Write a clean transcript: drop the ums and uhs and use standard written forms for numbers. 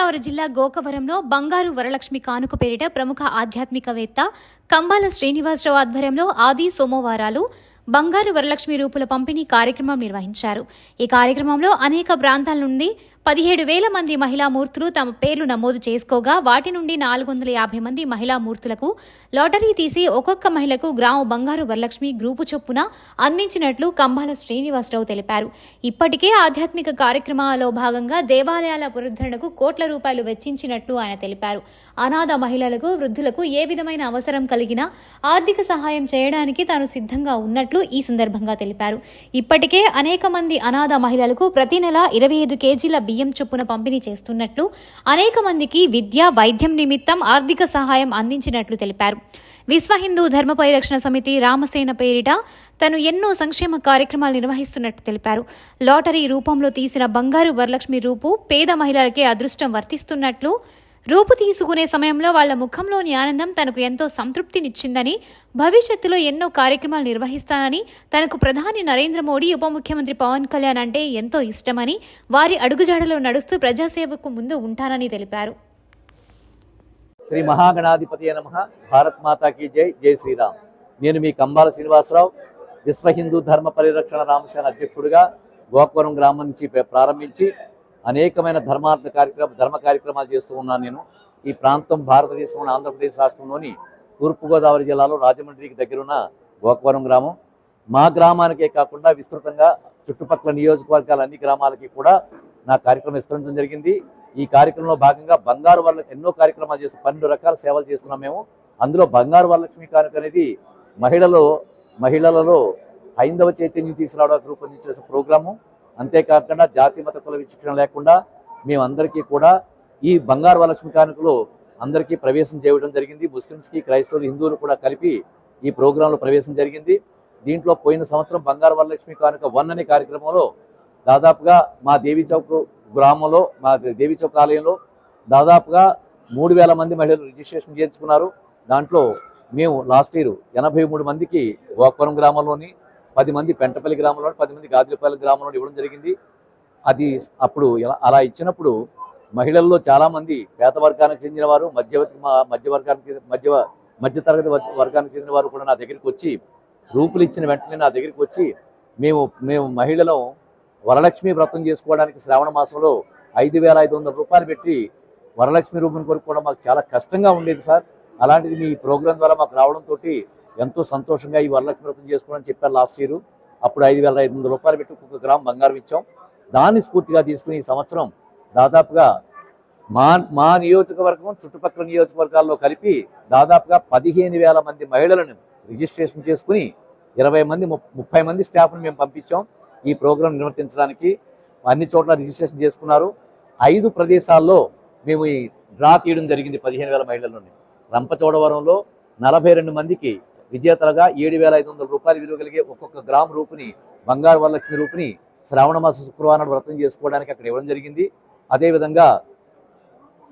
తూర్పుగోదావరి జిల్లా గోకవరంలో బంగారు వరలక్ష్మి కానుక పేరిట ప్రముఖ ఆధ్యాత్మికవేత్త కంబాల శ్రీనివాసరావు ఆధ్వర్యంలో ఆది సోమవారాలు బంగారు వరలక్ష్మి రూపుల పంపిణీ కార్యక్రమం నిర్వహించారు. ఈ కార్యక్రమంలో అనేక ప్రాంతాల నుండి 17,000 మంది మహిళా మూర్తులు తమ పేర్లు నమోదు చేసుకోగా వాటి నుండి 450 మంది మహిళా మూర్తులకు లాటరీ తీసి ఒక్కొక్క మహిళకు గ్రాము బంగారు వరలక్ష్మి గ్రూపు చొప్పున అందించినట్లు కంబాల శ్రీనివాసరావు తెలిపారు. ఇప్పటికే ఆధ్యాత్మిక కార్యక్రమాలలో భాగంగా దేవాలయాల పునరుద్ధరణకు కోట్ల రూపాయలు వెచ్చించినట్లు ఆయన తెలిపారు. అనాథ మహిళలకు, వృద్ధులకు ఏ విధమైన అవసరం కలిగినా ఆర్థిక సహాయం చేయడానికి తాను సిద్ధంగా ఉన్నట్లు ఈ సందర్భంగా తెలిపారు. ఇప్పటికే అనేక మంది అనాథ మహిళలకు ప్రతి నెల 25 కేజీల బియ్యం చొప్పున పంపిణీ చేస్తున్నట్లు, అనేక మందికి విద్య, వైద్యం నిమిత్తం ఆర్థిక సహాయం అందించినట్లు తెలిపారు. విశ్వ హిందూ ధర్మ పరిరక్షణ సమితి రామసేన పేరిట తను ఎన్నో సంక్షేమ కార్యక్రమాలు నిర్వహిస్తున్నట్టు తెలిపారు. లాటరీ రూపంలో తీసిన బంగారు వరలక్ష్మి రూపు పేద మహిళలకే అదృష్టం వర్తిస్తున్నట్లు, రూపు తీసుకునే సమయంలో వాళ్ల ముఖంలోని ఆనందం తనకు ఎంతో సంతృప్తినిచ్చిందని, భవిష్యత్తులో ఎన్నో కార్యక్రమాలు నిర్వహిస్తానని, తనకు ప్రధాని నరేంద్ర మోడీ, ఉప ముఖ్యమంత్రి పవన్ కళ్యాణ్ అంటే ఎంతో ఇష్టమని, వారి అడుగుజాడలో నడుస్తూ ప్రజాసేవకు ముందు ఉంటానని తెలిపారు. శ్రీ మహాగణాధిపతి నమః. భారత్ మాతాకి జై. జై శ్రీరామ్. నేను మీ కంబాల శ్రీనివాసరావు, విశ్వ హిందూ ధర్మ పరిరక్షణ రామసేన అధ్యక్షుడిగా గోకవరం గ్రామం నుంచి ప్రారంభించి అనేకమైన ధర్మ కార్యక్రమాలు చేస్తూ ఉన్నాను. నేను ఈ ప్రాంతం భారతదేశంలోని ఆంధ్రప్రదేశ్ రాష్ట్రంలోని తూర్పుగోదావరి జిల్లాలో రాజమండ్రికి దగ్గరున్న గోకవరం గ్రామం. మా గ్రామానికే కాకుండా విస్తృతంగా చుట్టుపక్కల నియోజకవర్గాల అన్ని గ్రామాలకి కూడా నా కార్యక్రమం విస్తరించడం జరిగింది. ఈ కార్యక్రమంలో భాగంగా బంగారు వరలక్ష్మి ఎన్నో కార్యక్రమాలు చేస్తూ 12 రకాల సేవలు చేస్తున్నాం మేము. అందులో బంగారు వరలక్ష్మి కానుక అనేది మహిళలలో హైందవ చైతన్యం తీసుకురావడానికి రూపొందించిన ప్రోగ్రాము. అంతేకాకుండా జాతి మత కుల విచక్షణ లేకుండా మేమందరికీ కూడా ఈ బంగారు వరలక్ష్మి కానుకలో అందరికీ ప్రవేశం చేయడం జరిగింది. ముస్లిమ్స్కి, క్రైస్తవులు, హిందువులు కూడా కలిపి ఈ ప్రోగ్రాంలో ప్రవేశం జరిగింది. దీంట్లో పోయిన సంవత్సరం బంగారు వరలక్ష్మి కానుక 1 అనే కార్యక్రమంలో దాదాపుగా మా దేవీ చౌక్ గ్రామంలో, మా దేవీ చౌక్ ఆలయంలో దాదాపుగా 3,000 మంది మహిళలు రిజిస్ట్రేషన్ చేయించుకున్నారు. దాంట్లో మేము లాస్ట్ ఇయర్ 83 మందికి గోకవరం గ్రామంలోని, 10 మంది పెంటపల్లి గ్రామంలో, 10 మంది గాదిరిపల్లి గ్రామంలో ఇవ్వడం జరిగింది. అది అప్పుడు అలా ఇచ్చినప్పుడు మహిళల్లో చాలామంది పేద వర్గానికి చెందిన వారు, మధ్యతరగతి వర్గానికి చెందిన వారు కూడా నా దగ్గరికి వచ్చి రూపులు ఇచ్చిన వెంటనే నా దగ్గరికి వచ్చి మేము మహిళలను వరలక్ష్మి వ్రతం చేసుకోవడానికి శ్రావణ మాసంలో 5,500 రూపాయలు పెట్టి వరలక్ష్మి రూపం కొనుక్కోవడం మాకు చాలా కష్టంగా ఉండేది సార్. అలాంటిది మీ ప్రోగ్రాం ద్వారా మాకు రావడంతో ఎంతో సంతోషంగా ఈ వరలక్ష్మి వ్రతం చేసుకోవడానికి చెప్పారు లాస్ట్ ఇయర్. అప్పుడు 5,500 రూపాయలు పెట్టి ఒక్కొక్క గ్రామం బంగారం ఇచ్చాం. దాన్ని స్ఫూర్తిగా తీసుకుని ఈ సంవత్సరం దాదాపుగా మా నియోజకవర్గం, చుట్టుపక్కల నియోజకవర్గాల్లో కలిపి దాదాపుగా 15,000 మంది మహిళలను రిజిస్ట్రేషన్ చేసుకుని 30 మంది స్టాఫ్ను మేము పంపించాం ఈ ప్రోగ్రాం నిర్వర్తించడానికి. అన్ని చోట్ల రిజిస్ట్రేషన్ చేసుకున్నారు. 5 ప్రదేశాల్లో మేము ఈ డ్రా తీయడం జరిగింది. 15,000 మహిళల నుండి రంపచోడవరంలో 42 మందికి విజేతలుగా 7,500 రూపాయలు విలువ కలిగే ఒక్కొక్క గ్రామ రూపుని, బంగారు వరలక్ష్మి రూపుని శ్రావణ మాస శుక్రవారం వ్రతం చేసుకోవడానికి అక్కడ ఇవ్వడం జరిగింది. అదేవిధంగా